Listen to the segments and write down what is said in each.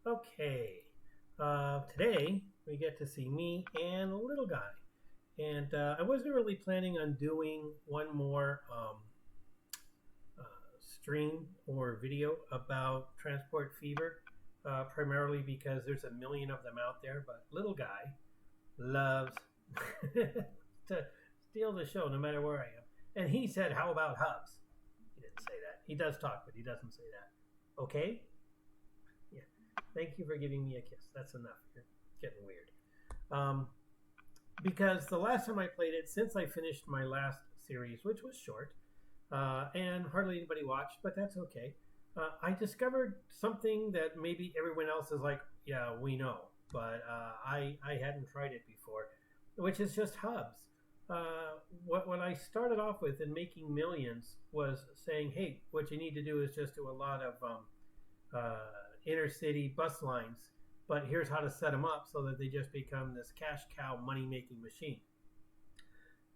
Okay. Today we get to see me and a little guy. And I wasn't really planning on doing one more uh, stream or video about transport fever, primarily because there's a million of them out there. But little guy loves to steal the show no matter where I am. And he said, "How about Hubs?" He didn't say that. He does talk, but he doesn't say that. Okay? Yeah. Thank you for giving me a kiss. That's enough. You're getting weird. Um, because the last time I played it, since I finished my last series, which was short, and hardly anybody watched, but that's okay. I discovered something that maybe everyone else is like, yeah, we know, but I hadn't tried it before, which is just hubs. What I started off with in making millions was saying, hey, what you need to do is just do a lot of uh, inner city bus lines, but here's how to set them up so that they just become this cash cow money making machine.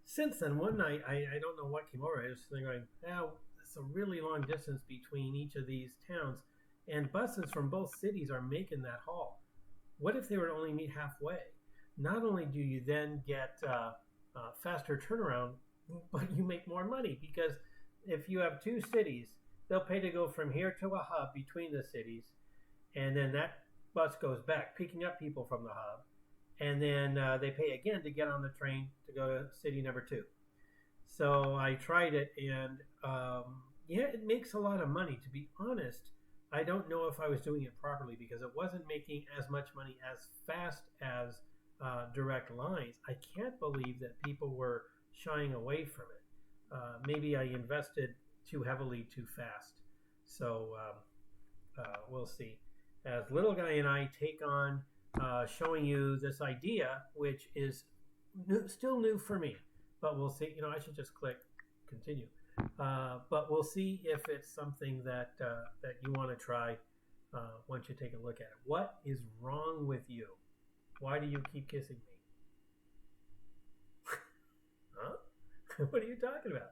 Since then, one night, I don't know what came over. I was thinking, oh, it's a really long distance between each of these towns, and buses from both cities are making that haul. What if they were to only meet halfway? Not only do you then get faster turnaround, but you make more money because if you have two cities, they'll pay to go from here to a hub between the cities, and then that bus goes back, picking up people from the hub, and then they pay again to get on the train to go to city number two. So I tried it, and yeah, it makes a lot of money. To be honest, I don't know if I was doing it properly because it wasn't making as much money as fast as direct lines. I can't believe that people were shying away from it. Maybe I invested too heavily too fast. So we'll see. As Little Guy and I take on showing you this idea, which is still new for me, but we'll see. I should just click continue. But we'll see if it's something that you want to try once you take a look at it. What is wrong with you? Why do you keep kissing me? Huh? What are you talking about?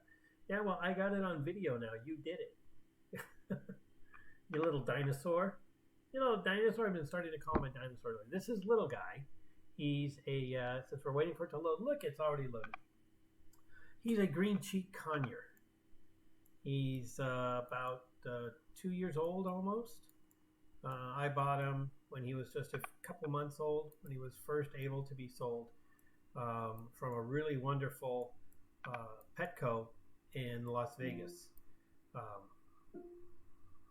Yeah, well, I got it on video now. You did it. You little dinosaur. Dinosaur. I've been starting to call him a dinosaur. This is Little Guy. He's since we're waiting for it to load, look, it's already loaded. He's a green cheek conure. He's about 2 years old almost. I bought him when he was just a couple months old, when he was first able to be sold from a really wonderful Petco in Las Vegas. Um,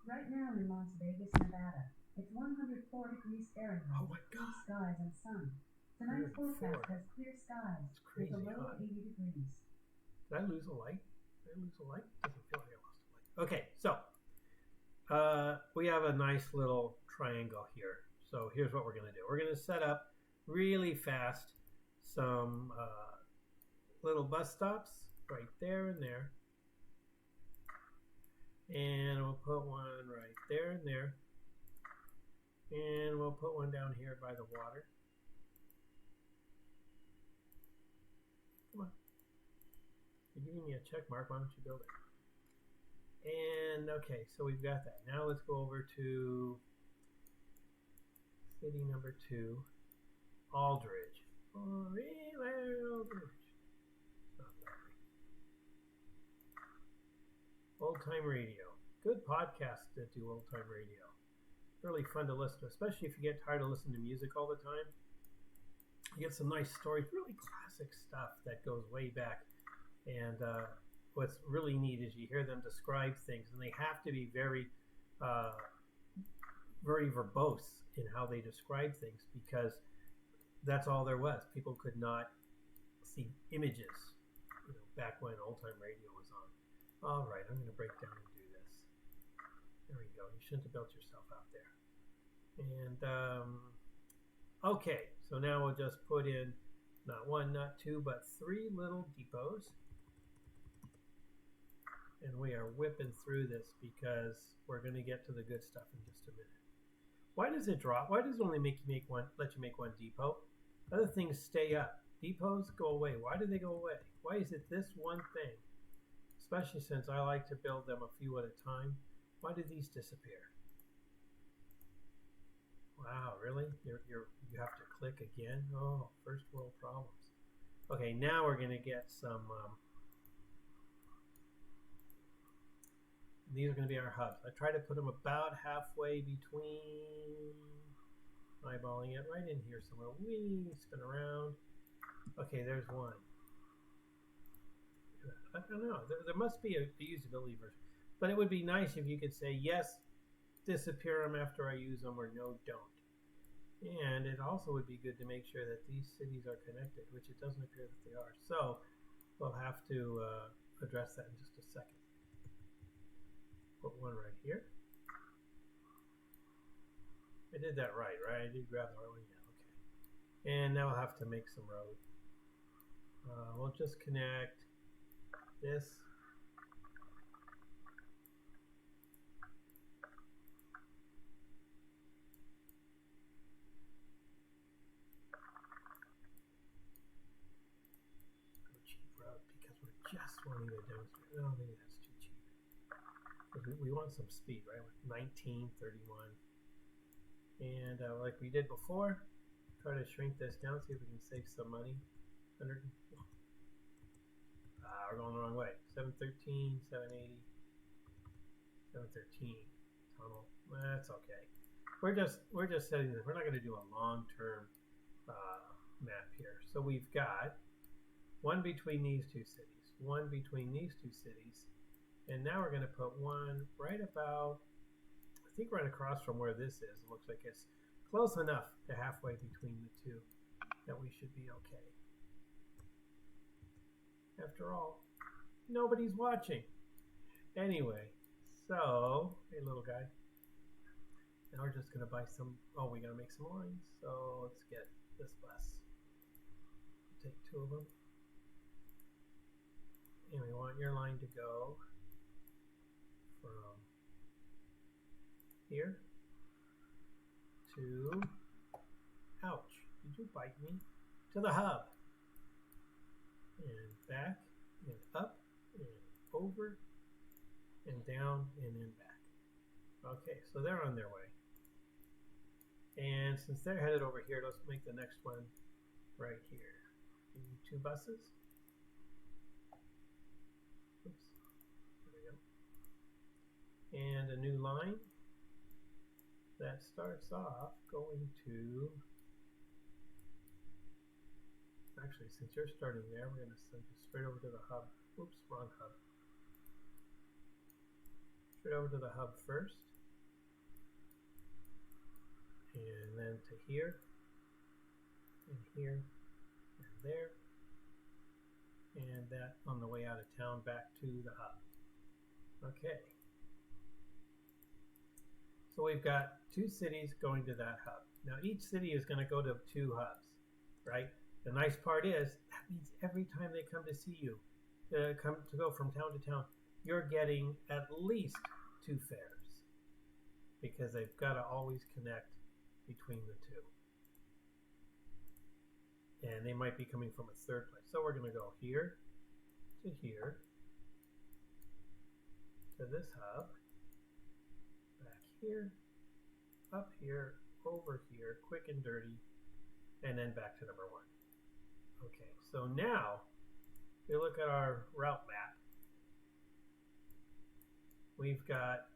Right now in Las Vegas, Nevada, it's 104 degrees Fahrenheit, oh my blue God! skies and sun. Tonight's 104. forecast has clear skies It's with crazy a low hot. of 80 degrees. Did I lose a light? Did I lose a light? Doesn't feel like I lost a light. Okay, so we have a nice little triangle here. So here's what we're going to do. We're going to set up really fast some little bus stops right there and there. And we'll put one right there and there. And we'll put one down here by the water. Come on. You're giving me a check mark. Why don't you build it? And okay, so we've got that. Now let's go over to city number 2, Aldridge. Aldridge. Old Time Radio. Good podcasts that do old time radio. Really fun to listen to, especially if you get tired of listening to music all the time. You get some nice stories, really classic stuff that goes way back. And what's really neat is you hear them describe things, and they have to be very, very verbose in how they describe things because that's all there was. People could not see images, back when old time radio was on. All right, I'm going to break down and do this. There we go. You shouldn't have built yourself out there. And okay, so now we'll just put in not one, not two, but 3 little depots. And we are whipping through this because we're going to get to the good stuff in just a minute. Why does it drop? Why does it only let you make one depot? Other things stay up. Depots go away. Why do they go away? Why is it this one thing? Especially since I like to build them a few at a time. Why do these disappear? really? You have to click again? Oh, first world problems. Okay, now we're going to get some. These are going to be our hubs. I try to put them about halfway between. Eyeballing it right in here somewhere. Wee, spin around. Okay, there's one. I don't know. There must be a usability version. But it would be nice if you could say, yes, disappear them after I use them, or no, don't. And it also would be good to make sure that these cities are connected, which it doesn't appear that they are. So we'll have to address that in just a second. Put one right here. I did that right? I did grab the right one. Yeah, okay. And now I'll have to make some road. We'll just connect this. Just wanting to demonstrate. Oh, maybe that's too cheap. Because we want some speed, right? Like 19, 31. And like we did before, try to shrink this down, see if we can save some money. 100. We're going the wrong way. 713, 780, 713. Tunnel. That's okay. We're just setting this. We're not going to do a long-term map here. So we've got one between these two cities, one between these two cities, and now we're going to put one right about, I think right across from where this is. It looks like it's close enough to halfway between the two that we should be okay. After all, nobody's watching. Anyway, so, hey little guy. Now we're just going to buy some, oh, we got to make some lines. So let's get this bus. Take two of them. And we want your line to go from here to, ouch, did you bite me? To the hub. And back, and up, and over, and down, and then back. Okay, so they're on their way. And since they're headed over here, let's make the next one right here. We need two buses. Oops, there we go. And a new line that starts off going to, actually, since you're starting there, we're going to send you straight over to the hub. Oops, wrong hub. Straight over to the hub first. And then to here, and here, and there. And that on the way out of town back to the hub. Okay. So we've got two cities going to that hub. Now each city is going to go to two hubs, right? The nice part is that means every time they come to see you, to go from town to town, you're getting at least two fares because they've got to always connect between the two. And they might be coming from a third place. So we're going to go here to here to this hub, back here, up here, over here, quick and dirty, and then back to number one. Okay, so now if we look at our route map, we've got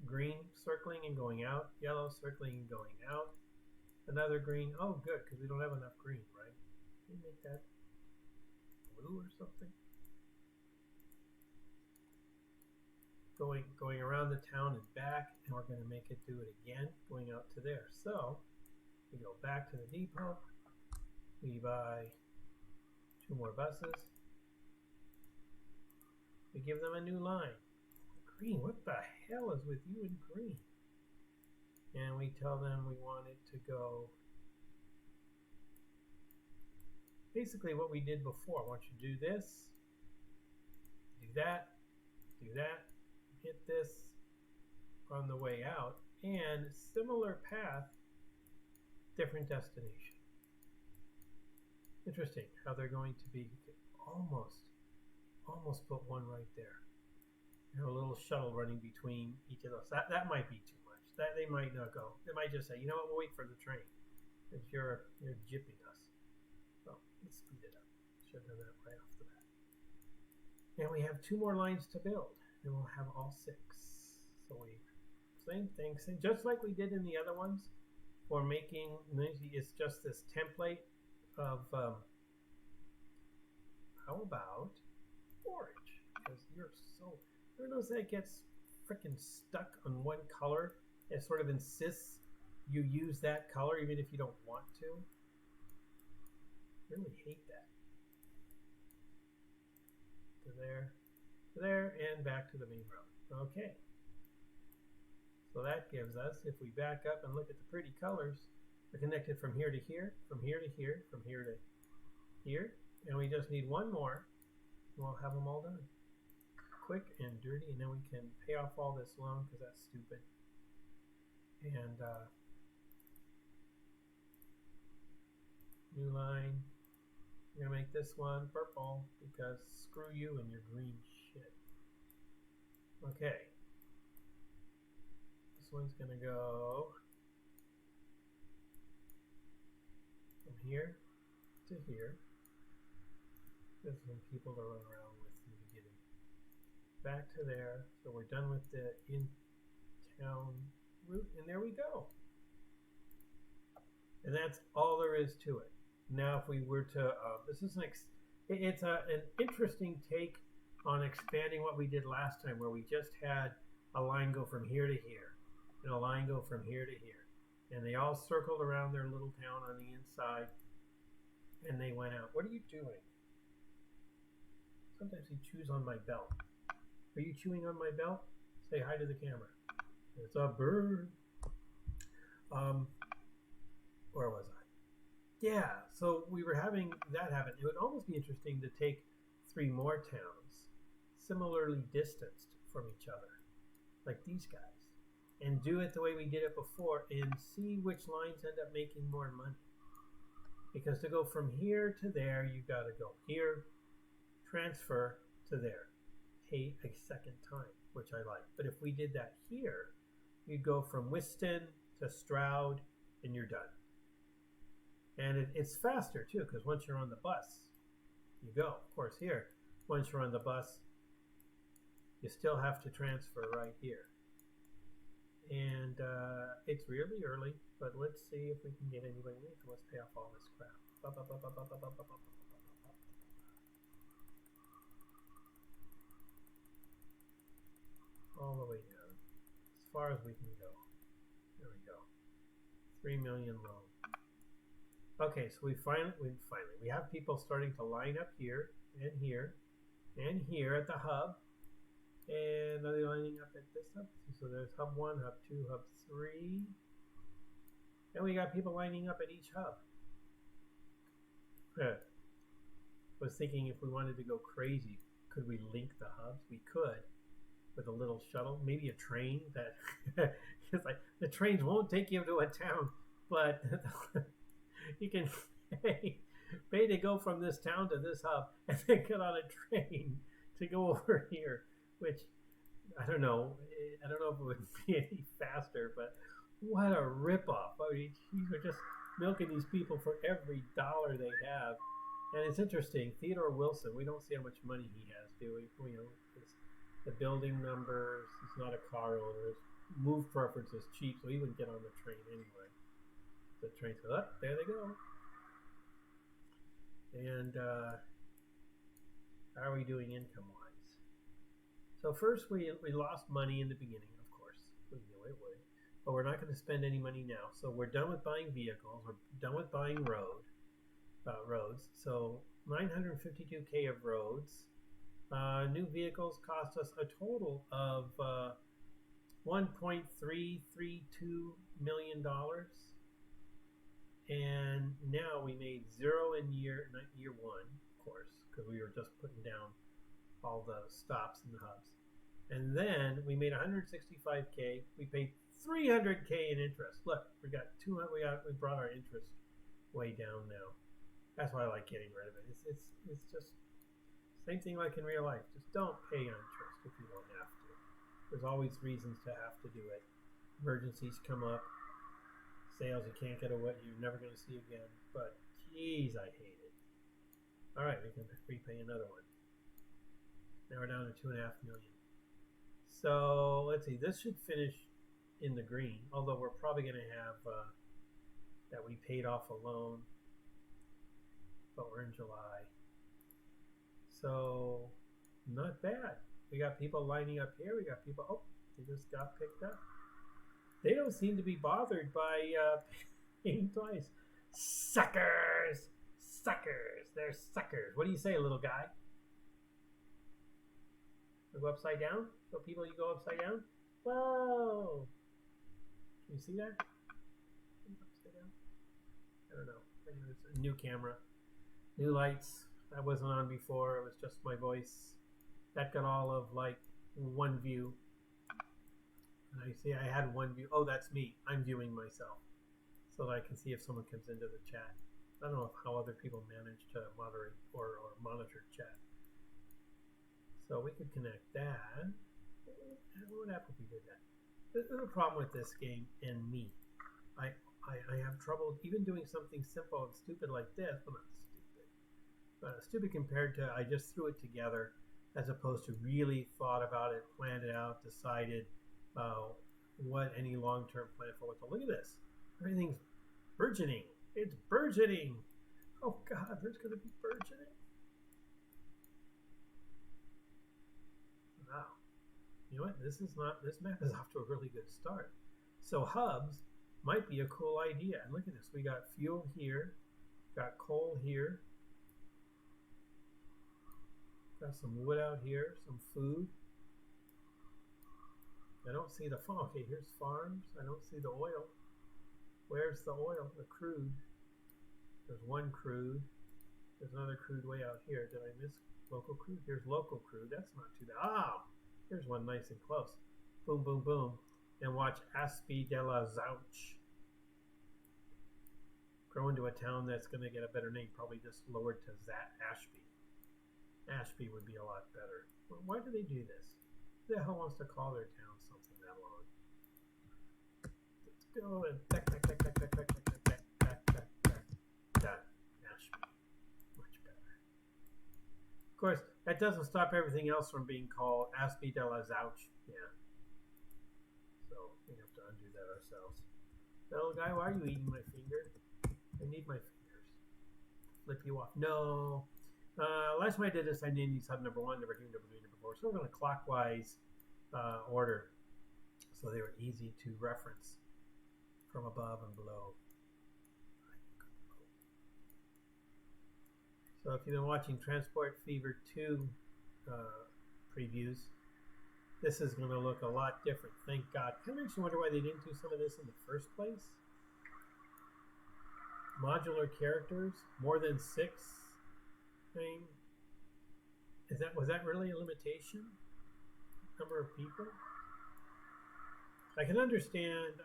green circling and going out, yellow circling and going out, another green. Oh, good, because we don't have enough green, right? Can we make that blue or something? Going around the town and back, and we're going to make it do it again, going out to there. So we go back to the depot. We buy two more buses. We give them a new line. Green, what the hell is with you in green? And we tell them we want it to go basically what we did before. I want you to do this, do that, hit this on the way out, and similar path, different destination. Interesting how they're going to be almost put one right there. And a little shuttle running between each of those. That might be too much. that they might not go. They might just say, you know what, we'll wait for the train. Because you're jipping us. Well, let's speed it up. Should have done that right off the bat. And we have 2 more lines to build. And we'll have all 6. So same thing, just like we did in the other ones. For making, it's just this template of, how about forage? Because you're so, you notice that it gets freaking stuck on one color. It sort of insists you use that color even if you don't want to. I really hate that. To there, and back to the main road. Okay. So that gives us, if we back up and look at the pretty colors, we're connected from here to here, from here to here, from here to here, and we just need one more, and we'll have them all done. Quick and dirty, and then we can pay off all this loan because that's stupid. And new line. We're gonna make this one purple because screw you and your green shit. Okay. This one's gonna go from here to here. There's some people to run around with in the beginning. Back to there. So we're done with the in-town route, and there we go. And that's all there is to it. Now, if we were to, this is it's an interesting take on expanding what we did last time, where we just had a line go from here to here, and a line go from here to here, and they all circled around their little town on the inside, and they went out. What are you doing? Sometimes you chews on my belt. Are you chewing on my belt? Say hi to the camera. It's a bird. Where was I? Yeah, so we were having that happen. It would almost be interesting to take 3 more towns similarly distanced from each other, like these guys, and do it the way we did it before and see which lines end up making more money. Because to go from here to there, you got to go here, transfer to there, pay a second time, which I like. But if we did that here, you'd go from Whiston to Stroud, and you're done. And it's faster too, because once you're on the bus, you go. Of course, here, once you're on the bus, you still have to transfer right here. And it's really early, but let's see if we can get anybody. Let's pay off all this crap. All the way down, as far as we can go. There we go. 3 million loan. Okay, so we have people starting to line up here and here and here at the hub. And are they lining up at this hub? So there's hub 1, hub 2, hub 3. And we got people lining up at each hub. I was thinking if we wanted to go crazy, could we link the hubs? We could, with a little shuttle, maybe a train that it's like the trains won't take you to a town, but you can pay to go from this town to this hub and then get on a train to go over here, which I don't know if it would be any faster, but what a ripoff. I mean, we're just milking these people for every dollar they have. And it's interesting, Theodore Wilson, we don't see how much money he has, do we? You know, the building numbers, he's not a car owner, his move preference is cheap, so he wouldn't get on the train anyway. The trains go up, there they go. And how are we doing income-wise? So first we lost money in the beginning, of course. We knew it would. But we're not going to spend any money now. So we're done with buying vehicles. We're done with buying roads. So 952K of roads. New vehicles cost us a total of $1.332 million. And now we made 0 in year 1, of course, because we were just putting down all the stops and the hubs. And then we made 165K. We paid 300K in interest. Look, we brought our interest way down now. That's why I like getting rid of it. It's just same thing like in real life. Just don't pay interest if you don't have to. There's always reasons to have to do it. emergencies come up, sales you can't get away, you're never going to see again. But geez, I hate it. All right, we can repay another one. Now we're down to 2.5 million. So let's see. This should finish in the green, although we're probably going to have that we paid off a loan, but we're in July. So not bad. We got people lining up here. We got people. Oh, they just got picked up. They don't seem to be bothered by paying twice. Suckers! Suckers! They're suckers. What do you say, little guy? Go upside down? Show people you go upside down? Whoa! Can you see that? Upside down? I don't know. It's a new camera. New lights. That wasn't on before. It was just my voice. That got all of like one view. And I see I had one view. Oh, that's me. I'm viewing myself so that I can see if someone comes into the chat. I don't know how other people manage to moderate or monitor chat. So we could connect that. What happened if we did that? There's a problem with this game and me. I have trouble even doing something simple and stupid like this. Well, not stupid. Stupid compared to I just threw it together as opposed to really thought about it, planned it out, decided what any long-term plan for what to. Look at this. Everything's burgeoning. It's burgeoning. Oh God, there's going to be burgeoning. Wow. You know what? This map is off to a really good start. So hubs might be a cool idea. And look at this. We got fuel here. Got coal here. Got some wood out here. Some food. I don't see the farm. Okay, here's farms. I don't see the oil. Where's the oil? The crude. There's one crude. There's another crude way out here. Did I miss local crude? Here's local crude. That's not too bad. Ah! Here's one nice and close. Boom, boom, boom. And watch Aspie de la Zouch grow into a town that's going to get a better name. Probably just lowered to Ashby. Ashby would be a lot better. Why do they do this? Who the hell wants to call their town something that long? Let's go and back. Ashby. Much better. Of course, that doesn't stop everything else from being called Aspie de la Zouch. Yeah. So we have to undo that ourselves. Little guy, why are you eating my finger? I need my fingers. Flip you off. No. Last time I did this, I named these hub number 1, number 2, number 3, number 4. So we're going to clockwise order, so they were easy to reference from above and below. So if you've been watching Transport Fever 2 previews, this is going to look a lot different. Thank God. I actually wonder why they didn't do some of this in the first place. Modular characters, more than 6. I mean, was that really a limitation? Number of people? I can understand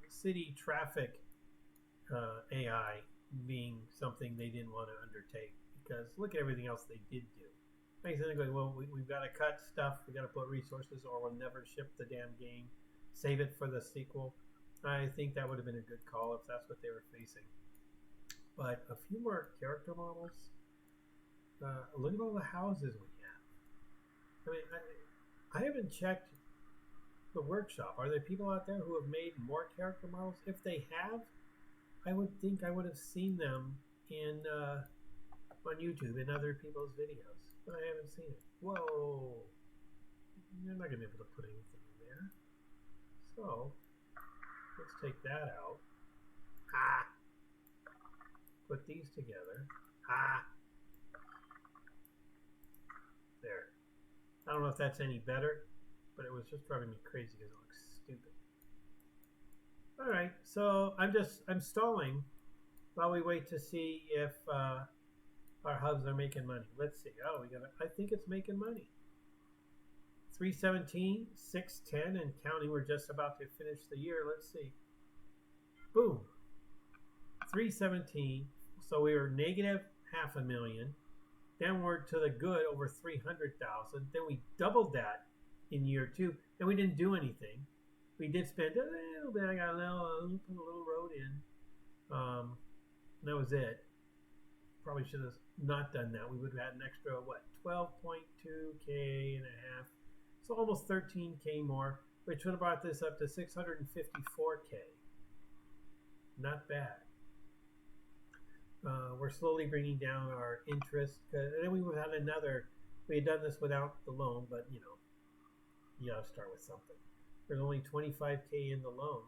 city traffic AI being something they didn't want to undertake, because look at everything else they did do. Makes sense. Going, well, we've got to cut stuff, we got to put resources, or we'll never ship the damn game. Save it for the sequel. I think that would have been a good call if that's what they were facing. But a few more character models. Look at all the houses we have. I mean, I haven't checked the workshop. Are there people out there who have made more character models? If they have, I would think I would have seen them in on YouTube in other people's videos, but I haven't seen it. Whoa! You're not going to be able to put anything in there. So, let's take that out. Ah! Put these together. Ah! There. I don't know if that's any better, but it was just driving me crazy because it looks stupid. All right, so I'm stalling while we wait to see if our hubs are making money. Let's see. Oh, I think it's making money. 317, 610, and counting. We're just about to finish the year. Let's see. Boom. 317. So we were negative $500,000. Then we're to the good over 300,000. Then we doubled that in year 2, and we didn't do anything. we did spend a little bit. I got put a little road in. That was it. Probably should have not done that. We would have had an extra, what, 12.2K and a half. So almost 13K more, which would have brought this up to 654K. Not bad. We're slowly bringing down our interest. And then we would have had another, we had done this without the loan, but you know, you got to start with something. There's only 25K in the loan.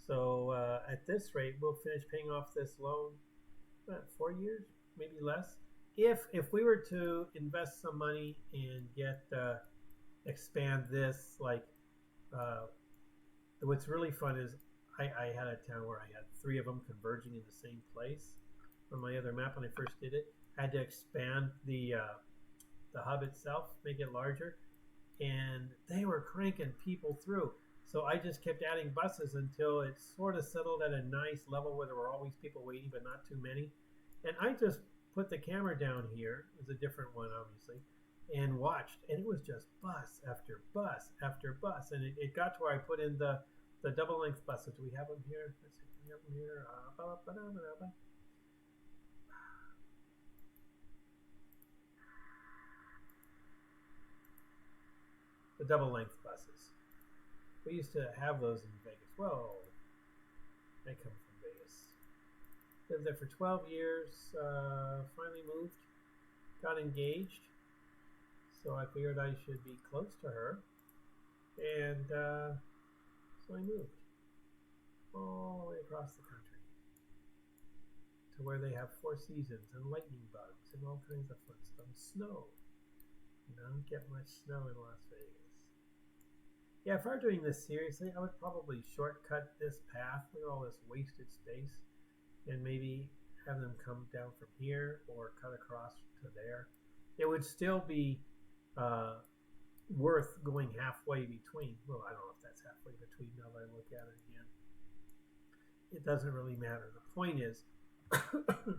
So at this rate, we'll finish paying off this loan, 4 years, maybe less. If we were to invest some money and get expand this, like what's really fun is I had a town where I had 3 of them converging in the same place. On my other map when I first did it, I had to expand the hub itself, make it larger, and they were cranking people through. So I just kept adding buses until it sort of settled at a nice level where there were always people waiting, but not too many. And I just put the camera down here. It was a different one, obviously, and watched. And it was just bus after bus after bus. And it got to where I put in the double length buses. Do we have them here? Let's see. We have them here. The double length buses. We used to have those in Vegas. Whoa. I come from Vegas. Lived there for 12 years. Finally moved. Got engaged. So I figured I should be close to her. And so I moved. All the way across the country. To where they have 4 seasons and lightning bugs and all kinds of fun stuff. Snow. You don't get much snow in Las Vegas. Yeah, if I were doing this seriously, I would probably shortcut this path. Look at all this wasted space. And maybe have them come down from here or cut across to there. It would still be worth going halfway between. Well, I don't know if that's halfway between now that I look at it again. It doesn't really matter. The point is,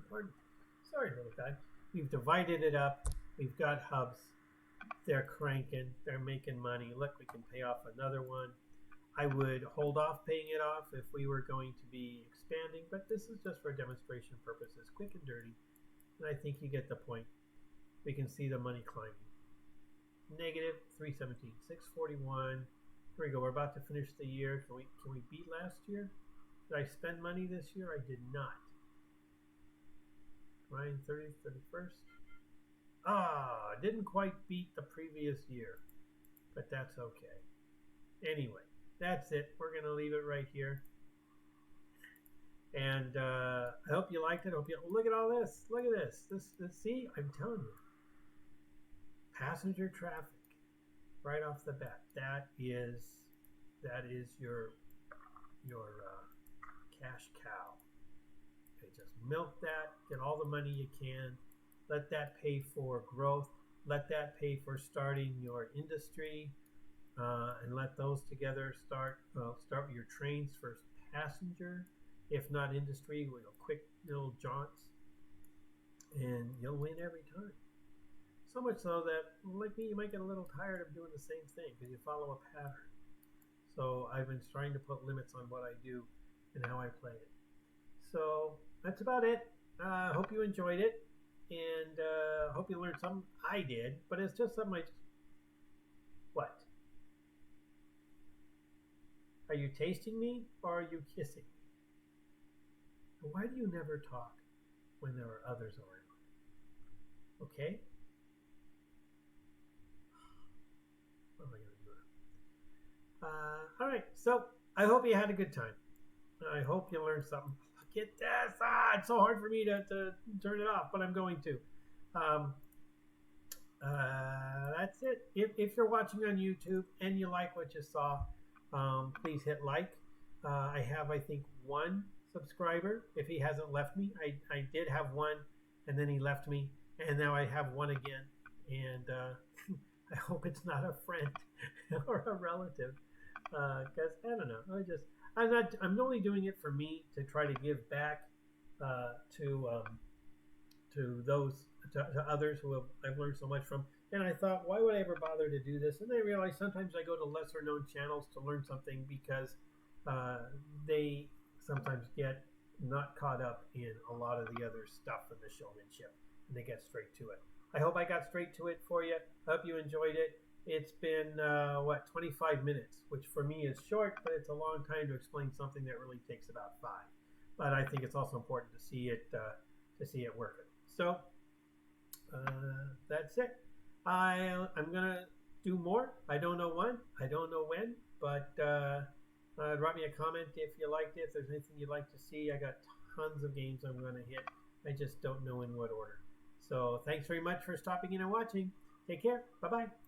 pardon, sorry, little guy. We've divided it up. We've got hubs. They're cranking. They're making money. Look, we can pay off another one. I would hold off paying it off if we were going to be expanding, but this is just for demonstration purposes, quick and dirty. And I think you get the point. We can see the money climbing. Negative 317, 641. Here we go. We're about to finish the year. Can we beat last year? Did I spend money this year? I did not. Ryan 30th, 31st. Didn't quite beat the previous year, but that's okay. Anyway, that's it. We're going to leave it right here. And I hope you liked it. Look at all this. Look at this. This. See, I'm telling you. Passenger traffic right off the bat. That is your cash cow. Okay, just milk that. Get all the money you can. Let that pay for growth. Let that pay for starting your industry, and let those together start with your trains for passenger, if not industry, with quick little jaunts, and you'll win every time. So much so that, like me, you might get a little tired of doing the same thing because you follow a pattern. So I've been trying to put limits on what I do and how I play it. So that's about it. I hope you enjoyed it. And hope you learned something. I did, but it's just something What? Are you tasting me or are you kissing me? Why do you never talk when there are others around? Okay? What am I going to do? All right, so I hope you had a good time. I hope you learned something. Look at this. It's so hard for me to turn it off, but I'm going to. That's it. If you're watching on YouTube and you like what you saw, please hit like. I have, I think, 1 subscriber. If he hasn't left me, I did have 1, and then he left me, and now I have 1 again. And I hope it's not a friend or a relative, because I don't know. I'm only doing it for me to try to give back to others who I've learned so much from. And I thought, why would I ever bother to do this? And I realized sometimes I go to lesser known channels to learn something because uh, they sometimes get not caught up in a lot of the other stuff in the showmanship and they get straight to it. I hope I got straight to it for you. I hope you enjoyed it. It's been, 25 minutes, which for me is short, but it's a long time to explain something that really takes about 5. But I think it's also important to see it working. So that's it. I'm gonna do more. I don't know when. I don't know when. But drop me a comment if you liked it. If there's anything you'd like to see, I got tons of games I'm gonna hit. I just don't know in what order. So thanks very much for stopping in and watching. Take care. Bye bye.